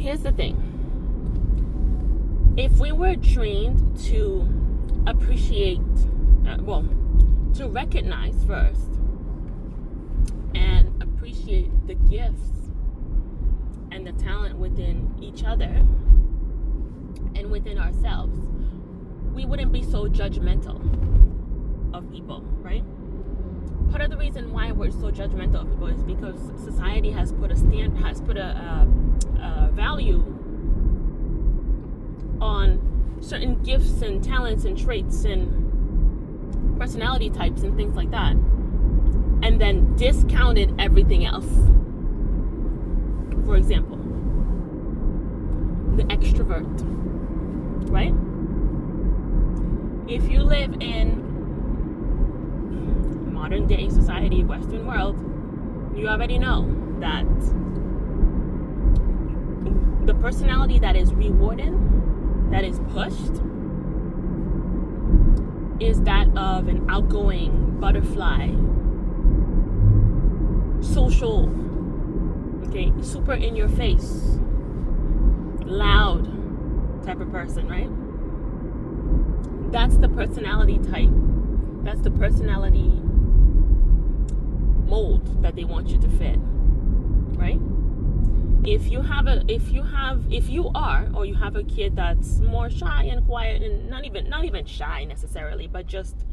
Here's the thing. If we were trained to appreciate, to recognize first and appreciate the gifts and the talent within each other and within ourselves, we wouldn't be so judgmental of people, right? Part of the reason why we're so judgmental of people is because society has put a value on certain gifts and talents and traits and personality types and things like that, and then discounted everything else. For example, the extrovert, right? If you live in modern day society, Western world, you already know that the personality that is rewarded, that is pushed, is that of an outgoing butterfly, social, okay, super in your face, loud type of person, right? That's the personality type. That's the personality mold that they want you to fit, right? If you have a kid that's more shy and quiet, and not even shy necessarily, but just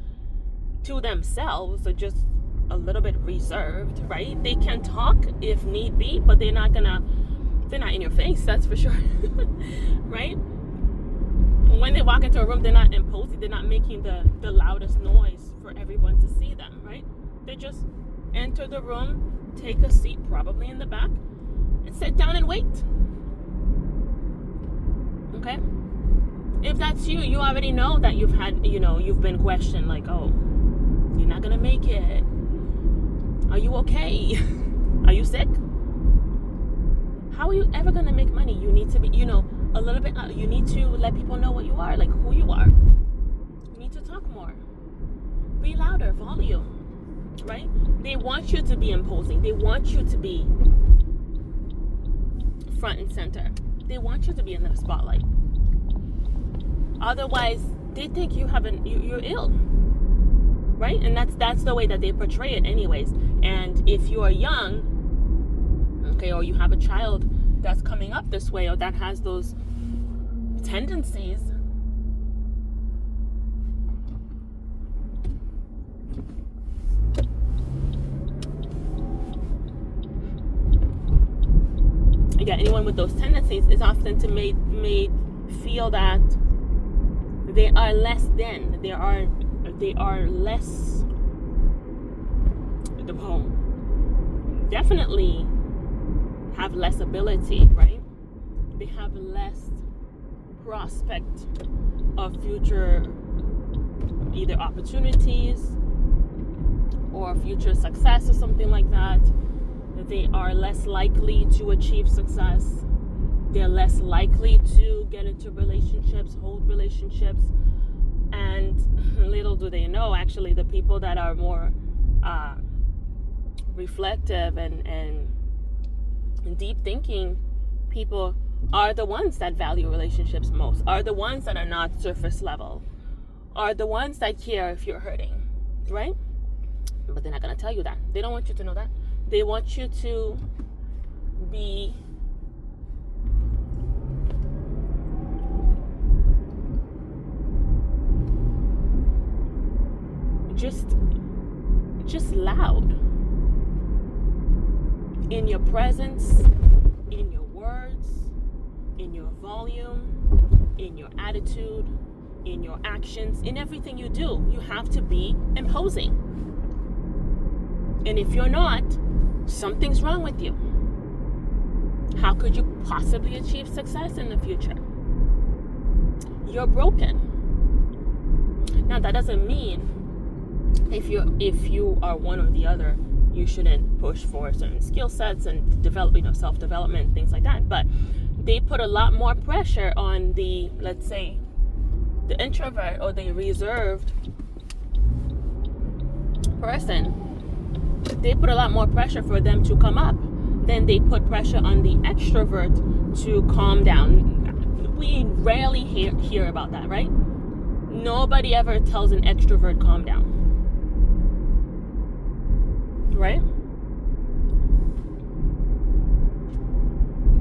to themselves, or just a little bit reserved, right? They can talk if need be, but they're not in your face, that's for sure. Right? When they walk into a room, they're not imposing, they're not making the loudest noise for everyone to see them, right? They just enter the room, take a seat, probably in the back, and sit down and wait. Okay? If that's you, you already know that you've been questioned, like, oh, you're not gonna make it. Are you okay? Are you sick? How are you ever gonna make money? You need to be, a little bit, you need to let people know what you are, like who you are. You need to talk more. Be louder, volume, right? They want you to be imposing. They want you to be front and center. They want you to be in the spotlight. Otherwise, they think you're ill, right? And that's the way that they portray it anyways. And if you are young, okay, or you have a child that's coming up this way, or that has those tendencies, anyone with those tendencies is often to made feel that they are less than, they are less, definitely have less ability, right? They have less prospect of future either opportunities or future success or something like that. They are less likely to achieve success. They're less likely to get into relationships, hold relationships. And little do they know, actually, the people that are more reflective and deep thinking people are the ones that value relationships most, are the ones that are not surface level, are the ones that care if you're hurting, right? But they're not going to tell you that. They don't want you to know that. They want you to be just loud in your presence, in your words, in your volume, in your attitude, in your actions, in everything you do. You have to be imposing. And if you're not, something's wrong with you. How could you possibly achieve success in the future? You're broken. Now, that doesn't mean if you are one or the other, you shouldn't push for certain skill sets and develop, self-development, things like that. But they put a lot more pressure on the, let's say, the introvert or the reserved person. They put a lot more pressure for them to come up then they put pressure on the extrovert to calm down. We rarely hear about that, right? Nobody ever tells an extrovert calm down, right?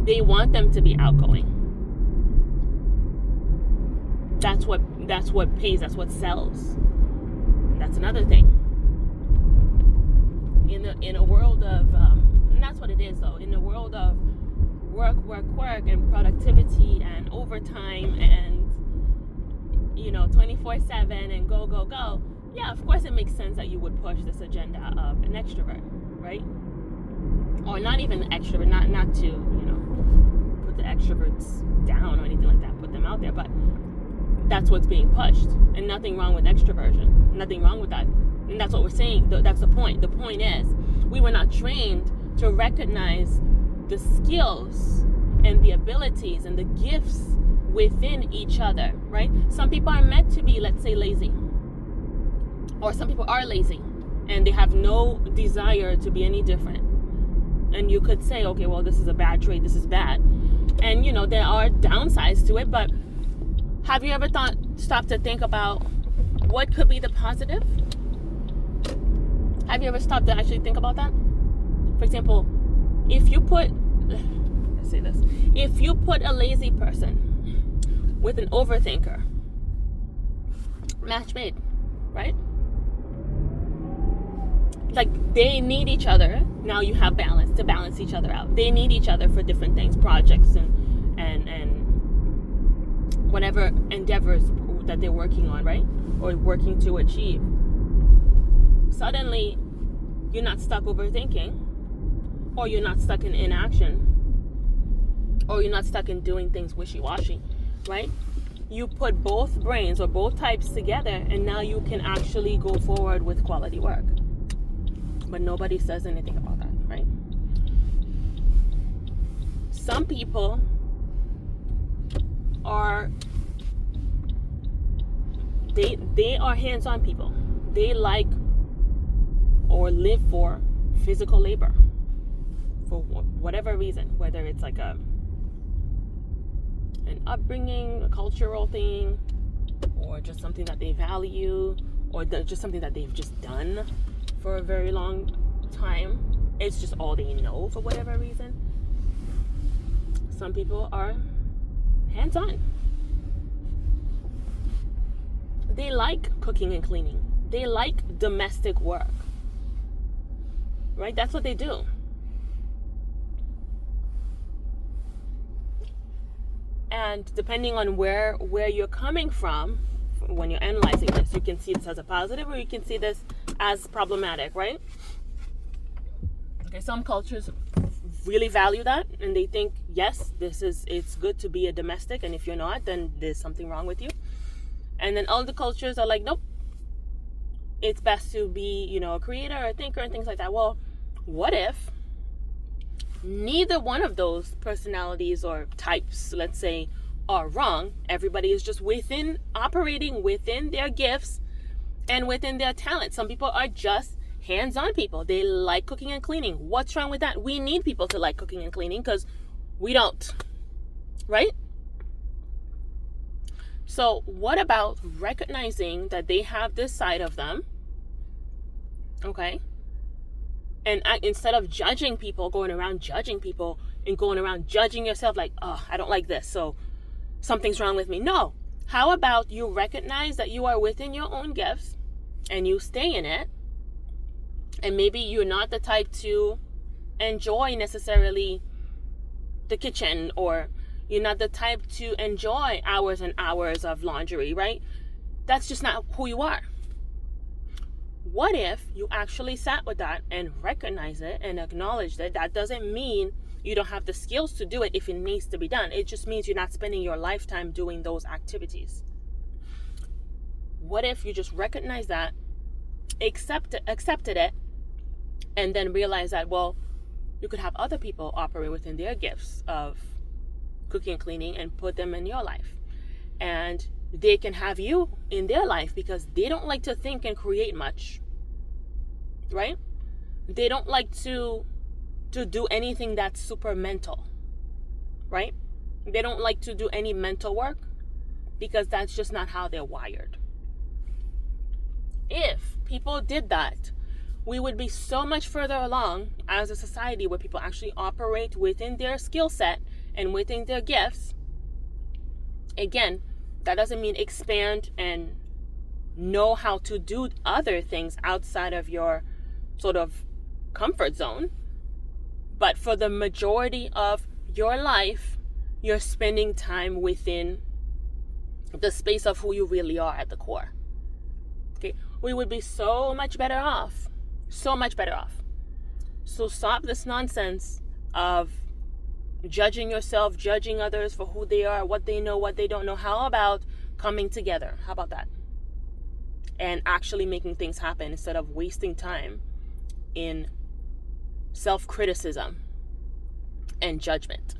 They want them to be outgoing. That's what pays. That's what sells. That's another thing. In a world of, and that's what it is though. In a world of work, and productivity and overtime and 24/7 and go. Yeah, of course it makes sense that you would push this agenda of an extrovert, right? Or not even an extrovert, not to put the extroverts down or anything like that. Put them out there, but that's what's being pushed, and nothing wrong with extroversion. Nothing wrong with that. And that's what we're saying. That's the point. The point is, we were not trained to recognize the skills and the abilities and the gifts within each other, right? Some people are meant to be, let's say, lazy. Or some people are lazy and they have no desire to be any different. And you could say, okay, well, this is a bad trait. This is bad. And, there are downsides to it, but have you ever stopped to think about what could be the positive? Have you ever stopped to actually think about that? For example, if you put a lazy person with an overthinker, match made, right? Like, they need each other. Now you have balance to balance each other out. They need each other for different things, projects and whatever endeavors that they're working on, right? Or working to achieve. Suddenly, you're not stuck overthinking, or you're not stuck in inaction, or you're not stuck in doing things wishy-washy, right? You put both brains or both types together, and now you can actually go forward with quality work. But nobody says anything about that, right? Some people are they are hands-on people. They like or live for physical labor for whatever reason, whether it's like an upbringing, a cultural thing, or just something that they value, or just something that they've just done for a very long time. It's just all they know for whatever reason. Some people are hands-on. They like cooking and cleaning. They like domestic work. Right? That's what they do. And depending on where you're coming from, when you're analyzing this, you can see this as a positive or you can see this as problematic, right? Okay, some cultures really value that and they think, yes, it's good to be a domestic, and if you're not, then there's something wrong with you. And then other cultures are like, nope, it's best to be, a creator or a thinker and things like that. Well, what if neither one of those personalities or types, let's say, are wrong? Everybody is just operating within their gifts and within their talent. Some people are just hands-on people. They like cooking and cleaning. What's wrong with that? We need people to like cooking and cleaning because we don't, right? So what about recognizing that they have this side of them, okay? And instead of judging people, going around judging people and going around judging yourself like, oh, I don't like this, so something's wrong with me. No. How about you recognize that you are within your own gifts and you stay in it, and maybe you're not the type to enjoy necessarily the kitchen, or you're not the type to enjoy hours and hours of laundry, right? That's just not who you are. What if you actually sat with that and recognized it and acknowledged it? That doesn't mean you don't have the skills to do it if it needs to be done. It just means you're not spending your lifetime doing those activities. What if you just recognized that, accepted it, and then realized that, well, you could have other people operate within their gifts of cooking and cleaning and put them in your life. And they can have you in their life because they don't like to think and create much, right? They don't like to to do anything that's super mental, right? They don't like to do any mental work because that's just not how they're wired. If people did that, we would be so much further along as a society where people actually operate within their skill set and within their gifts. Again, that doesn't mean expand and know how to do other things outside of your sort of comfort zone. But for the majority of your life, you're spending time within the space of who you really are at the core. Okay, we would be so much better off. So much better off. So stop this nonsense of judging yourself, judging others for who they are, what they know, what they don't know. How about coming together? How about that? And actually making things happen instead of wasting time in self-criticism and judgment.